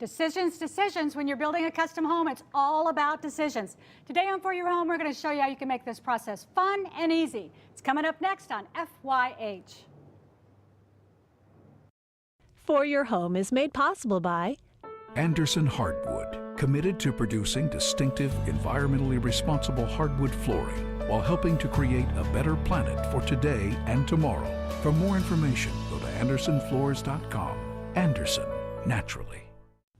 Decisions, decisions. When you're building a custom home, it's all about decisions. Today on For Your Home, we're going to show you how you can make this process fun and easy. It's coming up next on FYH. For Your Home is made possible by Andersen Hardwood, committed to producing distinctive, environmentally responsible hardwood flooring while helping to create a better planet for today and tomorrow. For more information, go to andersenfloors.com. Andersen, naturally.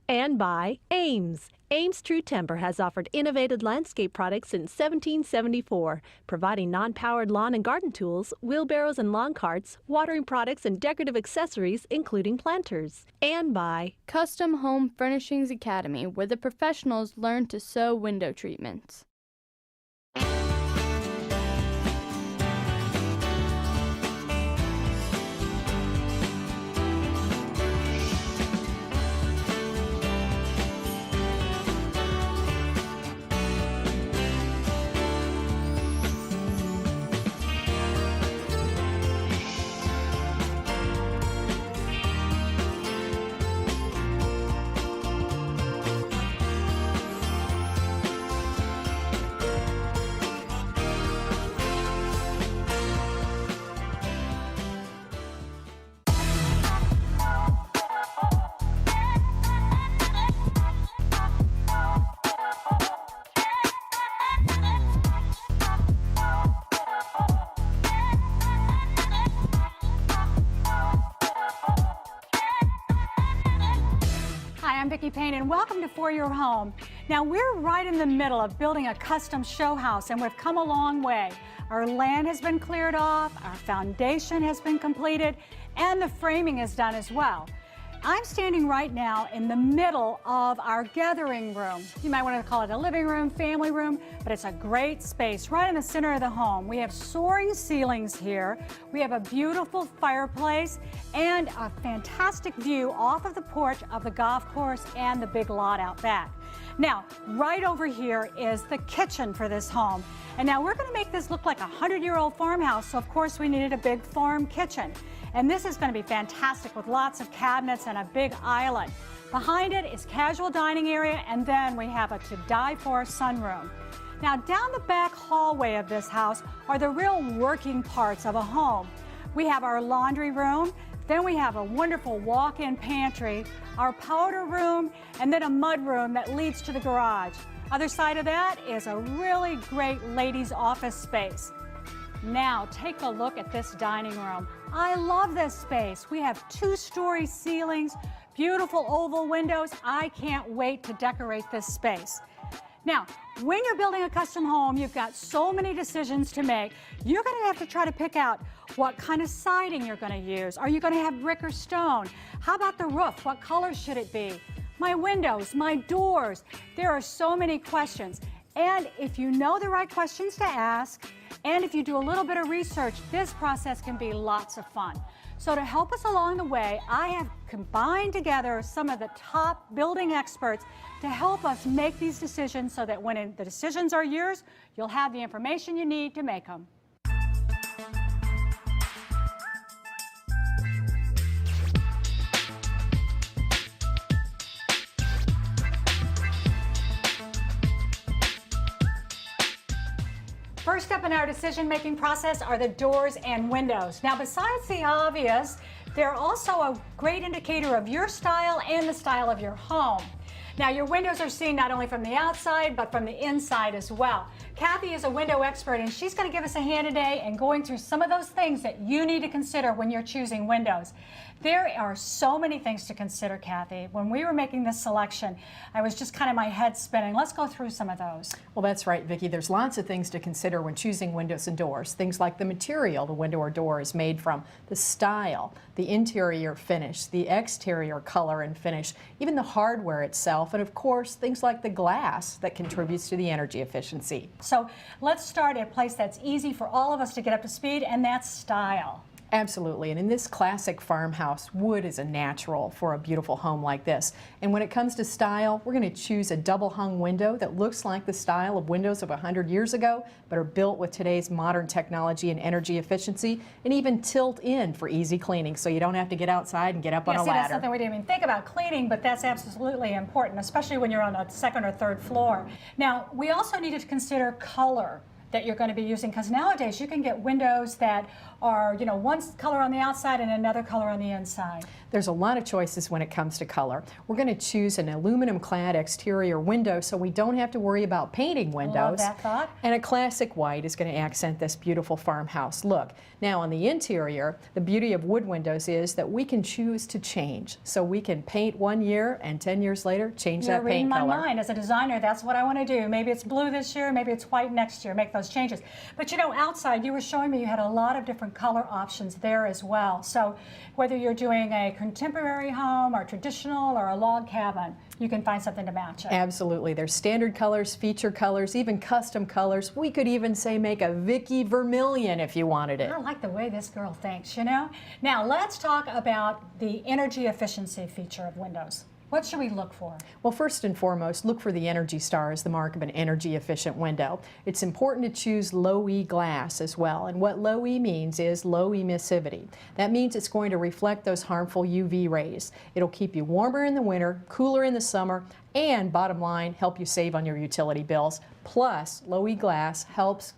and by Ames. Ames True Timber has offered innovative landscape products since 1774, providing non-powered lawn and garden tools, wheelbarrows and lawn carts, watering products and decorative accessories, including planters. And by Custom Home Furnishings Academy, where the professionals learn to sew window treatments. I'm Vicki Payne and welcome to For Your Home. Now we're right in the middle of building a custom show house and we've come a long way. Our land has been cleared off, our foundation has been completed, and the framing is done as well. I'm standing right now in the middle of our gathering room. You might want to call it a living room, family room, but it's a great space right in the center of the home. We have soaring ceilings here. We have a beautiful fireplace and a fantastic view off of the porch of the golf course and the big lot out back. Now, right over here is the kitchen for this home. And now we're going to make this look like a 100-year-old farmhouse, so of course we needed a big farm kitchen. And this is going to be fantastic with lots of cabinets and a big island. Behind it is casual dining area, and then we have a to-die-for sunroom. Now, down the back hallway of this house are the real working parts of a home. We have our laundry room, then we have a wonderful walk-in pantry, our powder room, and then a mud room that leads to the garage. Other side of that is a really great ladies' office space. Now, take a look at this dining room. I love this space. We have two-story ceilings, beautiful oval windows. I can't wait to decorate this space. Now, when you're building a custom home, you've got so many decisions to make. You're going to have to try to pick out what kind of siding you're going to use. Are you going to have brick or stone? How about the roof? What color should it be? My windows, my doors. There are so many questions. And if you know the right questions to ask, and if you do a little bit of research, this process can be lots of fun. So to help us along the way, I have combined together some of the top building experts to help us make these decisions so that when the decisions are yours, you'll have the information you need to make them. First up in our decision-making process are the doors and windows. Now, besides the obvious, they're also a great indicator of your style and the style of your home. Now, your windows are seen not only from the outside, but from the inside as well. Kathy is a window expert, and she's going to give us a hand today in going through some of those things that you need to consider when you're choosing windows. There are so many things to consider, Kathy. When we were making this selection, I was just kind of my head spinning. Let's go through some of those. Well, that's right, Vicki. There's lots of things to consider when choosing windows and doors. Things like the material the window or door is made from, the style, the interior finish, the exterior color and finish, even the hardware itself, and of course, things like the glass that contributes to the energy efficiency. So let's start at a place that's easy for all of us to get up to speed, and that's style. Absolutely, and in this classic farmhouse, wood is a natural for a beautiful home like this. And when it comes to style, we're going to choose a double hung window that looks like the style of windows of 100 years ago, but are built with today's modern technology and energy efficiency, and even tilt in for easy cleaning, so you don't have to get outside and get up on a ladder. That's something we didn't even think about cleaning, but that's absolutely important, especially when you're on a second or third floor. Now, we also need to consider color that you're going to be using, because nowadays you can get windows that are, you know, one color on the outside and another color on the inside. There's a lot of choices when it comes to color. We're going to choose an aluminum clad exterior window so we don't have to worry about painting windows. Love that thought. And a classic white is going to accent this beautiful farmhouse look. Now on the interior, the beauty of wood windows is that we can choose to change. So we can paint 1 year and 10 years later change that paint color. You're reading my mind. As a designer, that's what I want to do. Maybe it's blue this year, maybe it's white next year, make those changes. But you know, outside you were showing me you had a lot of different color options there as well. So whether you're doing a contemporary home or traditional or a log cabin, you can find something to match it. Absolutely. There's standard colors, feature colors, even custom colors. We could even say make a Vicki Vermilion if you wanted it. I like the way this girl thinks, you know. Now let's talk about the energy efficiency feature of windows. What should we look for? Well, first and foremost, look for the Energy Star as the mark of an energy efficient window. It's important to choose low E glass as well. And what low E means is low emissivity. That means it's going to reflect those harmful UV rays. It'll keep you warmer in the winter, cooler in the summer, and bottom line, help you save on your utility bills. Plus, low E glass helps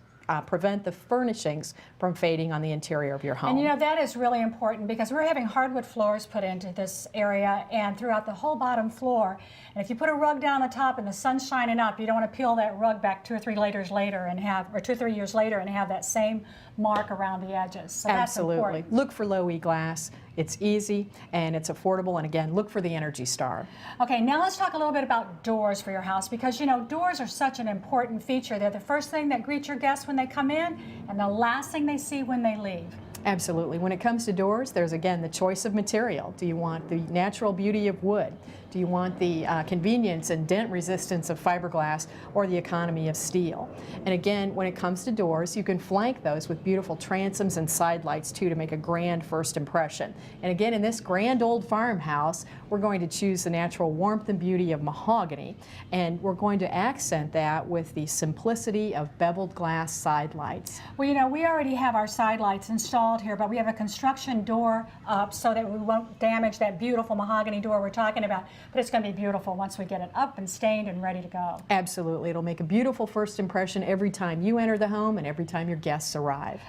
prevent the furnishings from fading on the interior of your home. And you know, that is really important because we're having hardwood floors put into this area and throughout the whole bottom floor. And if you put a rug down on the top and the sun's shining up, you don't want to peel that rug back 2 or 3 years later and have that same mark around the edges. So absolutely. That's important. Look for low E glass. It's easy and it's affordable, and again, look for the Energy Star. Okay, now let's talk a little bit about doors for your house, because you know, doors are such an important feature. They're the first thing that greets your guests when they come in and the last thing they see when they leave. Absolutely. When it comes to doors, there's again the choice of material. Do you want the natural beauty of wood? Do you want the convenience and dent resistance of fiberglass, or the economy of steel? And again, when it comes to doors, you can flank those with beautiful transoms and side lights too to make a grand first impression. And again, in this grand old farmhouse, we're going to choose the natural warmth and beauty of mahogany, and we're going to accent that with the simplicity of beveled glass side lights. Well, you know, we already have our side lights installed here, but we have a construction door up so that we won't damage that beautiful mahogany door we're talking about. But it's going to be beautiful once we get it up and stained and ready to go. Absolutely. It'll make a beautiful first impression every time you enter the home and every time your guests arrive.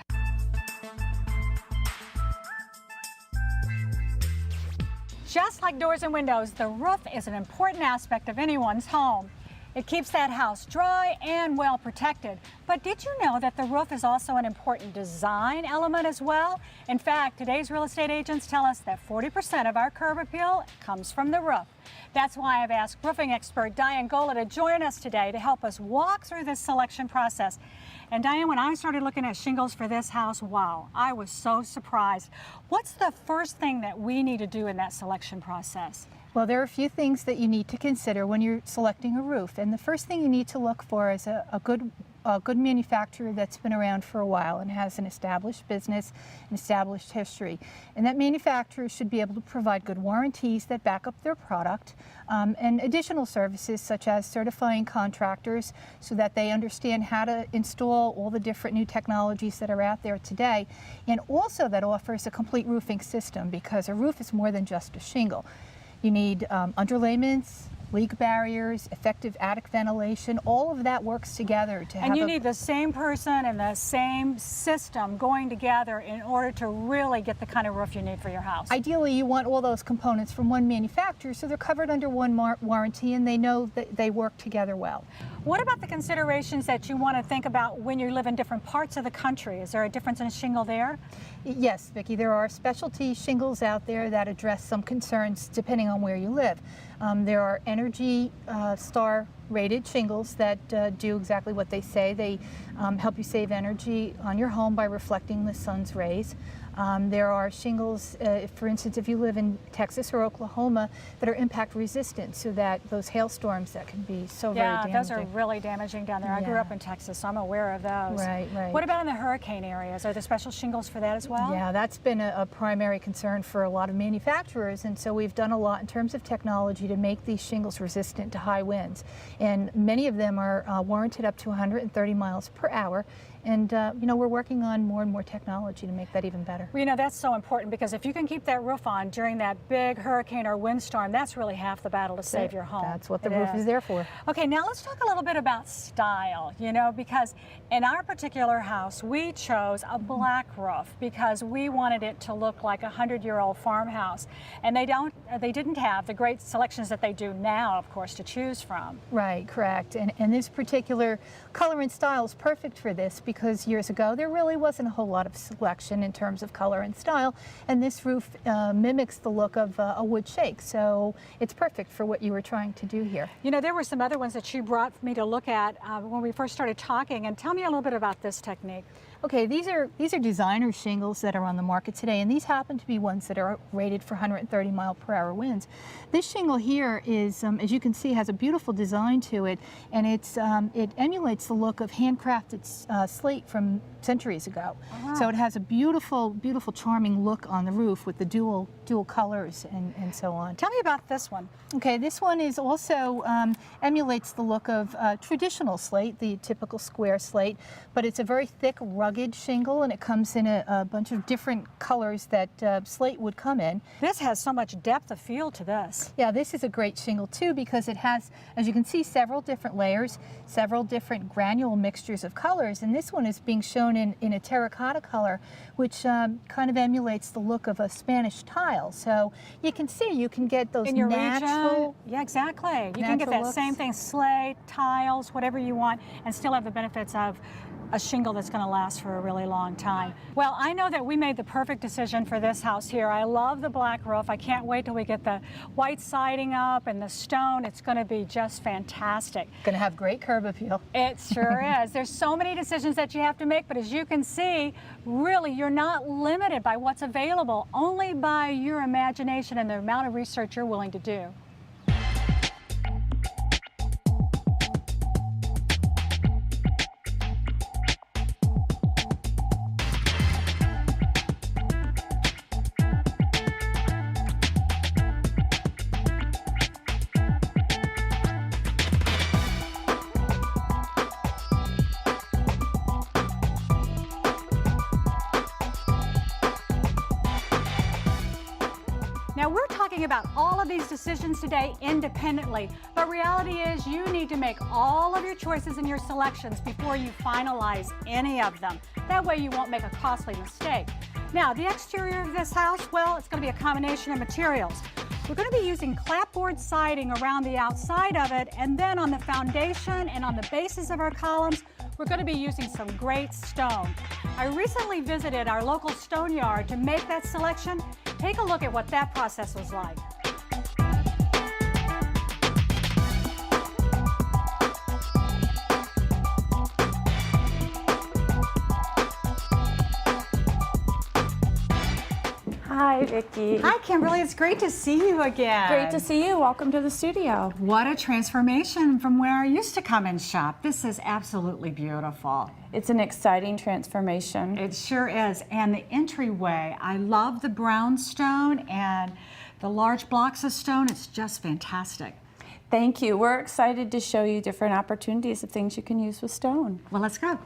Just like doors and windows, the roof is an important aspect of anyone's home. It keeps that house dry and well protected. But did you know that the roof is also an important design element as well? In fact, today's real estate agents tell us that 40% of our curb appeal comes from the roof. That's why I've asked roofing expert Diane Gola to join us today to help us walk through this selection process. And Diane, when I started looking at shingles for this house, wow, I was so surprised. What's the first thing that we need to do in that selection process? Well, there are a few things that you need to consider when you're selecting a roof. And the first thing you need to look for is a good manufacturer that's been around for a while and has an established business, an established history. And that manufacturer should be able to provide good warranties that back up their product, and additional services such as certifying contractors so that they understand how to install all the different new technologies that are out there today, and also that offers a complete roofing system, because a roof is more than just a shingle. You need underlayments, leak barriers, effective attic ventilation. All of that works together to have. And you need the same person and the same system going together in order to really get the kind of roof you need for your house. Ideally, you want all those components from one manufacturer so they're covered under one warranty and they know that they work together well. What about the considerations that you want to think about when you live in different parts of the country? Is there a difference in a shingle there? Yes, Vicki, there are specialty shingles out there that address some concerns depending on where you live. There are Energy Star rated shingles that do exactly what they say. They help you save energy on your home by reflecting the sun's rays. There are shingles, for instance, if you live in Texas or Oklahoma, that are impact resistant, so that those hailstorms that can be so very damaging. Yeah, those are really damaging down there. I grew Yeah. up in Texas, so I'm aware of those. Right, right. What about in the hurricane areas? Are there special shingles for that as well? Yeah, that's been a primary concern for a lot of manufacturers, and so we've done a lot in terms of technology to make these shingles resistant to high winds. And many of them are warranted up to 130 miles per hour. And you know, we're working on more and more technology to make that even better. Well, you know, that's so important, because if you can keep that roof on during that big hurricane or windstorm, that's really half the battle to save your home. That's what the roof is there for. Okay, now let's talk a little bit about style, you know, because in our particular house, we chose a black roof because we wanted it to look like a 100-year-old farmhouse. And they didn't have the great selections that they do now, of course, to choose from. Right, correct. And this particular color and style is perfect for this, because years ago there really wasn't a whole lot of selection in terms of color and style, and this roof mimics the look of a wood shake, so it's perfect for what you were trying to do here. You know, there were some other ones that you brought me to look at when we first started talking, and tell me a little bit about this technique. Okay, these are designer shingles that are on the market today, and these happen to be ones that are rated for 130 mile per hour winds. This shingle here is, as you can see, has a beautiful design to it, and it emulates the look of handcrafted slate from centuries ago. So it has a beautiful, beautiful, charming look on the roof with the dual colors and so on. Tell me about this one. Okay, this one is also emulates the look of traditional slate, the typical square slate, but it's a very thick, rugged shingle, and it comes in a bunch of different colors that slate would come in. This has so much depth of feel to this. Yeah, this is a great shingle too, because it has, as you can see, several different layers, several different granule mixtures of colors, and this one is being shown in a terracotta color, which kind of emulates the look of a Spanish tile. So you can see, you can get those In your natural... region, yeah, exactly. You can get that looks. same thing, slate, tiles, whatever you want, and still have the benefits of a shingle that's going to last for a really long time. Well, I know that we made the perfect decision for this house here. I love the black roof. I can't wait till we get the white siding up and the stone. It's going to be just fantastic. Going to have great curb appeal. It sure is. There's so many decisions that you have to make, but as you can see, really, you're not limited by what's available, only by your imagination and the amount of research you're willing to do. Now, we're talking about all of these decisions today independently, but reality is you need to make all of your choices and your selections before you finalize any of them. That way you won't make a costly mistake. Now, the exterior of this house, well, it's going to be a combination of materials. We're going to be using clapboard siding around the outside of it, and then on the foundation and on the bases of our columns, we're going to be using some great stone. I recently visited our local stone yard to make that selection. Take a look at what that process was like. Hi, Vicki. Hi, Kimberly. It's great to see you again. Great to see you. Welcome to the studio. What a transformation from where I used to come and shop. This is absolutely beautiful. It's an exciting transformation. It sure is. And the entryway, I love the brown stone and the large blocks of stone. It's just fantastic. Thank you. We're excited to show you different opportunities of things you can use with stone. Well, let's go.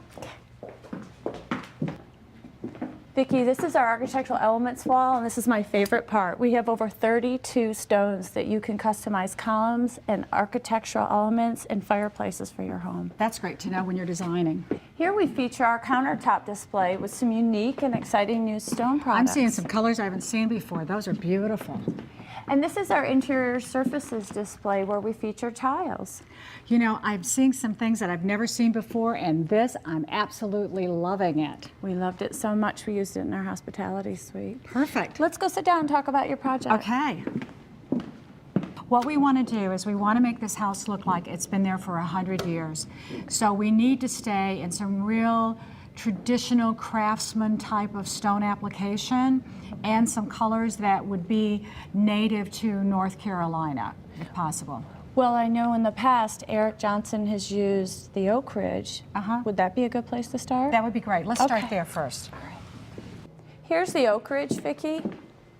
Vicki, this is our architectural elements wall, and this is my favorite part. We have over 32 stones that you can customize columns and architectural elements and fireplaces for your home. That's great to know when you're designing. Here we feature our countertop display with some unique and exciting new stone products. I'm seeing some colors I haven't seen before. Those are beautiful. And this is our interior surfaces display where we feature tiles. You know, I'm seeing some things that I've never seen before, and this, I'm absolutely loving it. We loved it so much we used it in our hospitality suite. Perfect. Let's go sit down and talk about your project. Okay. What we want to do is we want to make this house look like it's been there for 100 years. So we need to stay in some real traditional craftsman type of stone application and some colors that would be native to North Carolina, if possible. Well, I know in the past Eric Johnson has used the Oak Ridge. Would that be a good place to start? That would be great. Let's start there first. Here's the Oak Ridge, Vicki,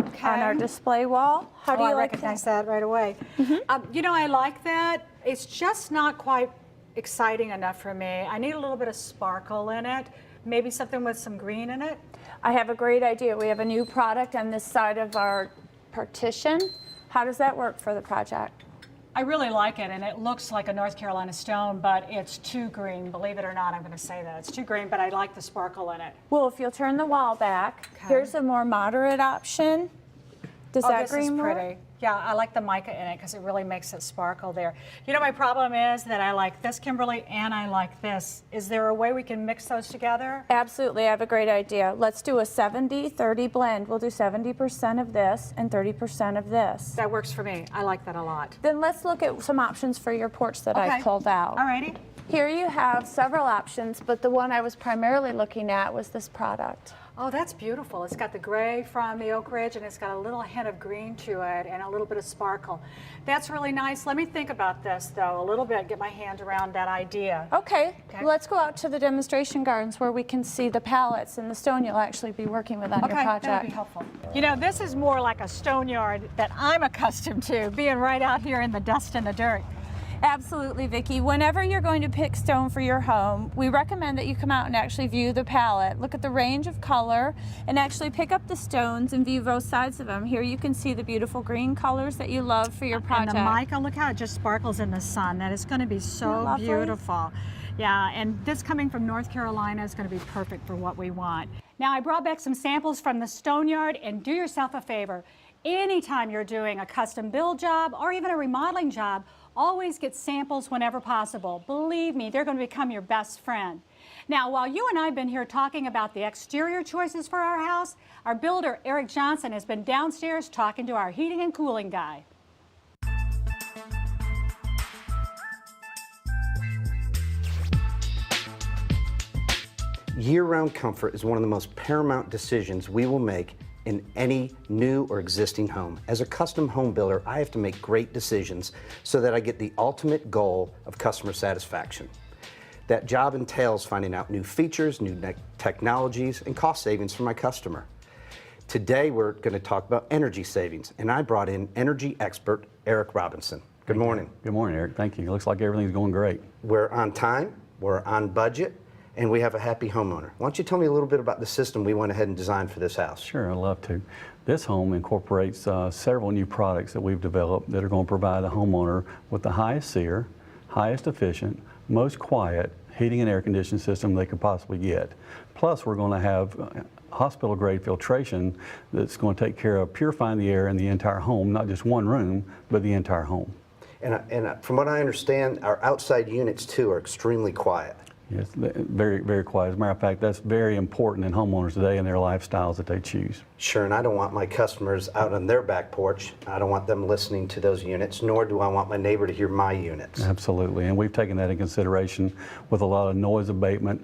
Okay. on our display wall. How do you I like recognize that right away. You know, I like that. It's just not quite exciting enough for me. I need a little bit of sparkle in it. Maybe something with some green in it. I have a great idea. We have a new product on this side of our partition. How does that work for the project? I really like it, and it looks like a North Carolina stone, but it's too green. Believe it or not, I'm going to say that. It's too green, but I like the sparkle in it. Well, if you'll turn the wall back, here's a more moderate option. Does that this is green work? pretty. Yeah, I like the mica in it because it really makes it sparkle there. You know, my problem is that I like this, Kimberly, and I like this. Is there a way we can mix those together? Absolutely, I have a great idea. Let's do a 70-30 blend. We'll do 70% of this and 30% of this. That works for me. I like that a lot. Then let's look at some options for your porch that I pulled out. Alrighty. Here you have several options, but the one I was primarily looking at was this product. Oh, that's beautiful. It's got the gray from the Oak Ridge, and it's got a little hint of green to it and a little bit of sparkle. That's really nice. Let me think about this, though, a little bit, get my hand around that idea. Okay, let's go out to the demonstration gardens where we can see the pallets and the stone you'll actually be working with on your project. That would be helpful. You know, this is more like a stone yard that I'm accustomed to, being right out here in the dust and the dirt. Absolutely, Vicki. Whenever you're going to pick stone for your home, we recommend that you come out and actually view the palette, look at the range of color, and actually pick up the stones and view both sides of them. Here you can see the beautiful green colors that you love for your project. And the mica, look how it just sparkles in the sun. That is going to be so beautiful. Yeah, and this coming from North Carolina is going to be perfect for what we want. Now, I brought back some samples from the stone yard, and do yourself a favor. Anytime you're doing a custom build job or even a remodeling job, always get samples whenever possible. Believe me, they're going to become your best friend. Now, while you and I have been here talking about the exterior choices for our house, our builder, Eric Johnson, has been downstairs talking to our heating and cooling guy. Year-round comfort is one of the most paramount decisions we will make in any new or existing home. As a custom home builder, I have to make great decisions so that I get the ultimate goal of customer satisfaction. That job entails finding out new features, new technologies, and cost savings for my customer. Today, we're going to talk about energy savings, and I brought in energy expert Eric Robinson. Good morning. Good morning, Eric. Thank you. It looks like everything's going great. We're on time, we're on budget, and we have a happy homeowner. Why don't you tell me a little bit about the system we went ahead and designed for this house? Sure, I'd love to. This home incorporates several new products that we've developed that are going to provide the homeowner with the highest SEER, highest efficient, most quiet heating and air conditioning system they could possibly get. Plus, we're going to have hospital-grade filtration that's going to take care of purifying the air in the entire home, not just one room, but the entire home. And from what I understand, our outside units, too, are extremely quiet. Yes, very, very quiet. As a matter of fact, that's very important in homeowners today and their lifestyles that they choose. Sure, and I don't want my customers out on their back porch. I don't want them listening to those units, nor do I want my neighbor to hear my units. Absolutely, and we've taken that in consideration with a lot of noise abatement,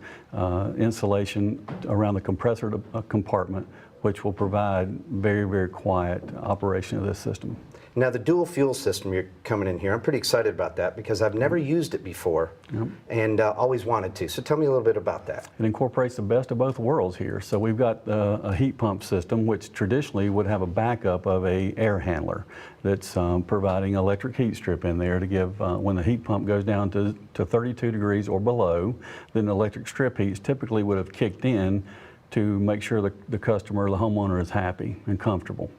insulation around the compressor compartment, which will provide very, very quiet operation of this system. Now, the dual fuel system you're coming in here, I'm pretty excited about that because I've never used it before and always wanted to. So tell me a little bit about that. It incorporates the best of both worlds here. So we've got a heat pump system, which traditionally would have a backup of a air handler that's providing electric heat strip in there to give, when the heat pump goes down to 32 degrees or below, then the electric strip heats typically would have kicked in to make sure the customer, the homeowner, is happy and comfortable.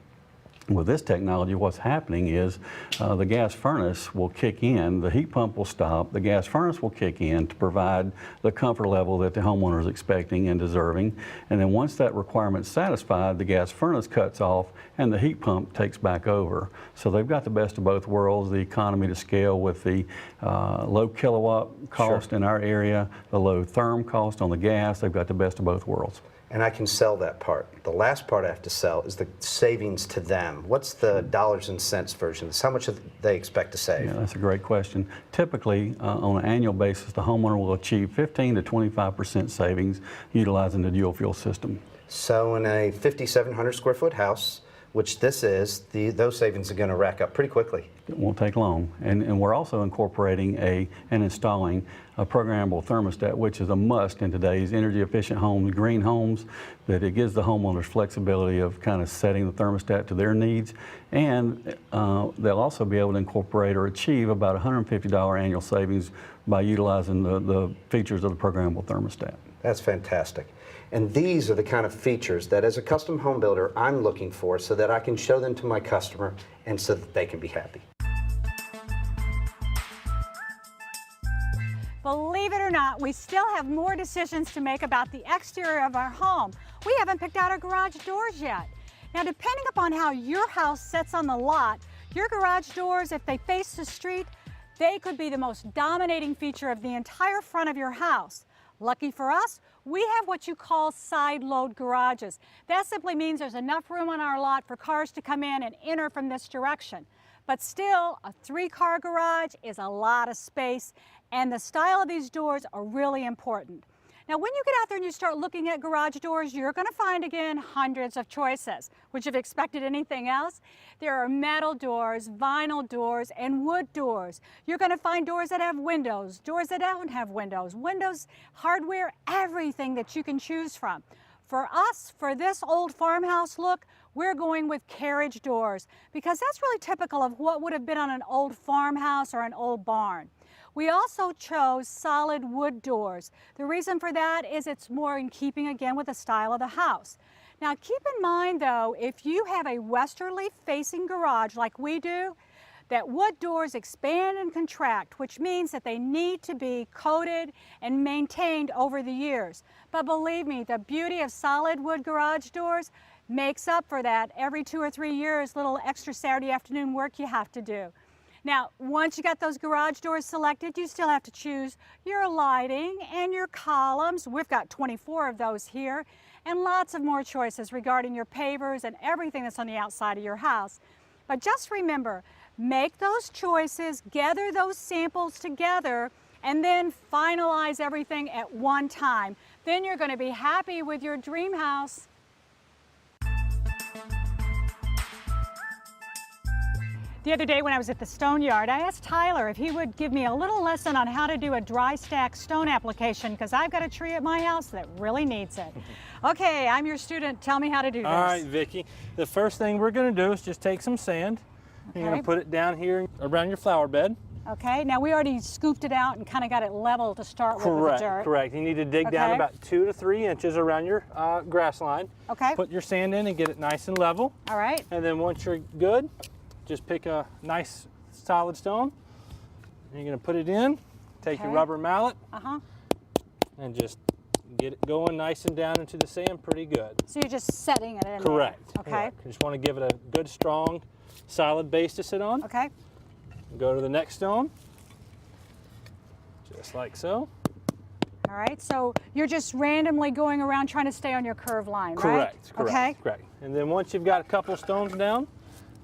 With this technology, what's happening is the gas furnace will kick in, the heat pump will stop, the gas furnace will kick in to provide the comfort level that the homeowner is expecting and deserving. And then once that requirement's satisfied, the gas furnace cuts off and the heat pump takes back over. So they've got the best of both worlds, the economy to scale with the low kilowatt cost in our area, the low therm cost on the gas. They've got the best of both worlds. and I can sell that part. The last part I have to sell is the savings to them. What's the dollars and cents version? How much do they expect to save? Yeah, that's a great question. Typically, on an annual basis, the homeowner will achieve 15 to 25% savings utilizing the dual fuel system. So in a 5,700 square foot house, which this is, those savings are going to rack up pretty quickly. It won't take long. And we're also incorporating and installing a programmable thermostat, which is a must in today's energy efficient homes, green homes, that it gives the homeowners flexibility of kind of setting the thermostat to their needs. And they'll also be able to incorporate or achieve about $150 annual savings by utilizing the features of the programmable thermostat. That's fantastic. And these are the kind of features that as a custom home builder I'm looking for so that I can show them to my customer and so that they can be happy. Believe it or not, we still have more decisions to make about the exterior of our home. We haven't picked out our garage doors yet. Now, depending upon how your house sits on the lot, your garage doors, if they face the street, they could be the most dominating feature of the entire front of your house. Lucky for us, we have what you call side load garages. That simply means there's enough room on our lot for cars to come in and enter from this direction. But still, a 3-car garage is a lot of space, and the style of these doors are really important. Now, when you get out there and you start looking at garage doors, you're going to find, again, hundreds of choices. Would you have expected anything else? There are metal doors, vinyl doors, and wood doors. You're going to find doors that have windows, doors that don't have windows, hardware, everything that you can choose from. For us, for this old farmhouse look, we're going with carriage doors because that's really typical of what would have been on an old farmhouse or an old barn. We also chose solid wood doors. The reason for that is it's more in keeping again with the style of the house. Now keep in mind though, if you have a westerly facing garage like we do, that wood doors expand and contract, which means that they need to be coated and maintained over the years. But believe me, the beauty of solid wood garage doors makes up for that every 2 or 3 years, little extra Saturday afternoon work you have to do. Now, once you got those garage doors selected, you still have to choose your lighting and your columns. We've got 24 of those here, and lots of more choices regarding your pavers and everything that's on the outside of your house. But just remember, make those choices, gather those samples together, and then finalize everything at one time. Then you're going to be happy with your dream house. The other day when I was at the stone yard, I asked Tyler if he would give me a little lesson on how to do a dry stack stone application because I've got a tree at my house that really needs it. Okay, I'm your student. Tell me how to do this. All right, Vicki. The first thing we're going to do is just take some sand. Okay. You're going to put it down here around your flower bed. Okay, now we already scooped it out and kind of got it level to start with the dirt. Correct. You need to dig down about 2 to 3 inches around your grass line. Okay. Put your sand in and get it nice and level. All right. And then once you're good, just pick a nice solid stone. You're going to put it in, take your rubber mallet, and just get it going nice and down into the sand pretty good. So you're just setting it in Correct. there. Okay. Correct. You just want to give it a good, strong, solid base to sit on. Okay. Go to the next stone, just like so. All right, so you're just randomly going around trying to stay on your curved line, right? Correct. Okay. Correct. And then once you've got a couple stones down,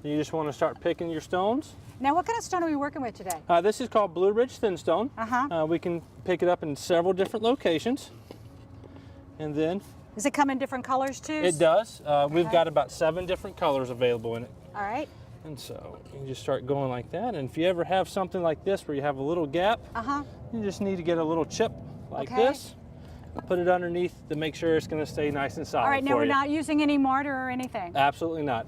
you just want to start picking your stones. Now, what kind of stone are we working with today? This is called Blue Ridge Thinstone. We can pick it up in several different locations. And then... Does it come in different colors too? It does. We've got about 7 different colors available in it. All right. And so you just start going like that. And if you ever have something like this where you have a little gap, you just need to get a little chip like this. Put it underneath to make sure it's going to stay nice and solid. All right, now we're not using any mortar or anything? Absolutely not.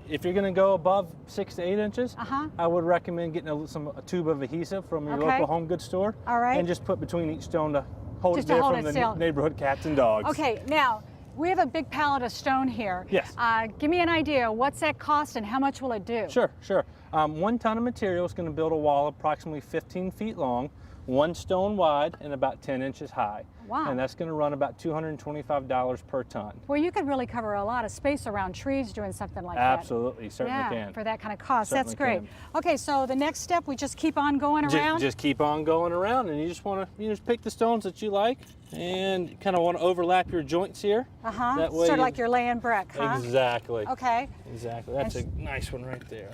If you're going to go above 6 to 8 inches, I would recommend getting a tube of adhesive from your local home goods store. All right. And just put between each stone to hold it there from the neighborhood cats and dogs. Okay, now we have a big pallet of stone here. Yes. Give me an idea. What's that cost and how much will it do? Sure. 1 ton of material is going to build a wall approximately 15 feet long 1 stone wide and about 10 inches high. Wow. And that's going to run about $225 per ton. Well, you could really cover a lot of space around trees doing something like that. Absolutely, certainly Yeah, can. for that kind of cost. Certainly That's great. can. Okay, so the next step, we just keep on going around? Just keep on going around, and you just want to just pick the stones that you like and kind of want to overlap your joints here. Uh-huh, That way sort of like you're laying brick, huh? Exactly. Okay. Exactly. That's a nice one right there.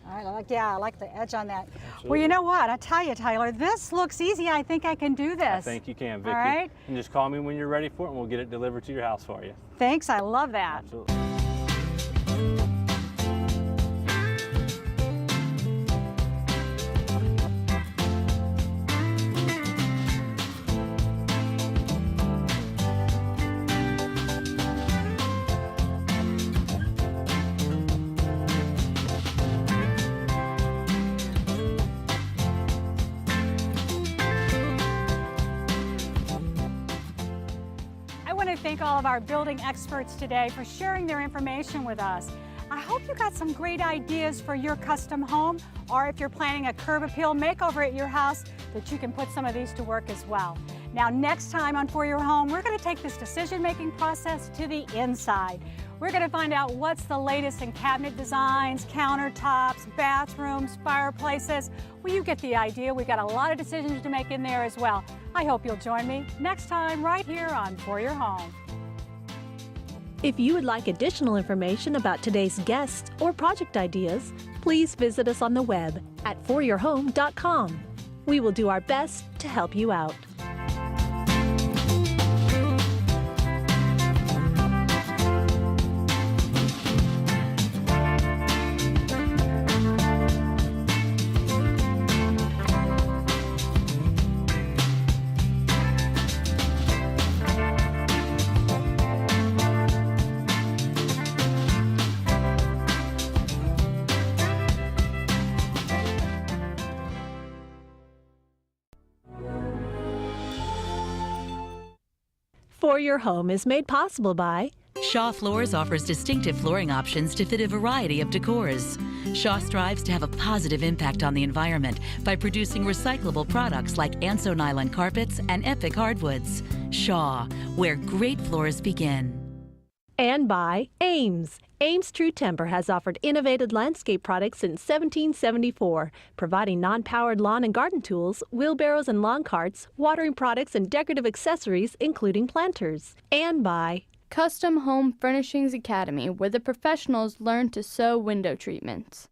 All right, I like the edge on that. Absolutely. Well, you know what? I tell you, Tyler, this looks easy. I think I can do this. I think you can, Vicki. All right. And just call me when you're ready for it, and we'll get it delivered to your house for you. Thanks, I love that. Absolutely. I want to thank all of our building experts today for sharing their information with us. I hope you got some great ideas for your custom home, or if you're planning a curb appeal makeover at your house, that you can put some of these to work as well. Now, next time on For Your Home, we're going to take this decision-making process to the inside. We're going to find out what's the latest in cabinet designs, countertops, bathrooms, fireplaces. Well, you get the idea. We've got a lot of decisions to make in there as well. I hope you'll join me next time right here on For Your Home. If you would like additional information about today's guests or project ideas, please visit us on the web at foryourhome.com. We will do our best to help you out. For Your Home is made possible by Shaw Floors offers distinctive flooring options to fit a variety of decors. Shaw strives to have a positive impact on the environment by producing recyclable products like Anso nylon carpets and Epic hardwoods. Shaw, where great floors begin. And by Ames. Ames True Timber has offered innovative landscape products since 1774, providing non-powered lawn and garden tools, wheelbarrows and lawn carts, watering products and decorative accessories, including planters. And by Custom Home Furnishings Academy, where the professionals learn to sew window treatments.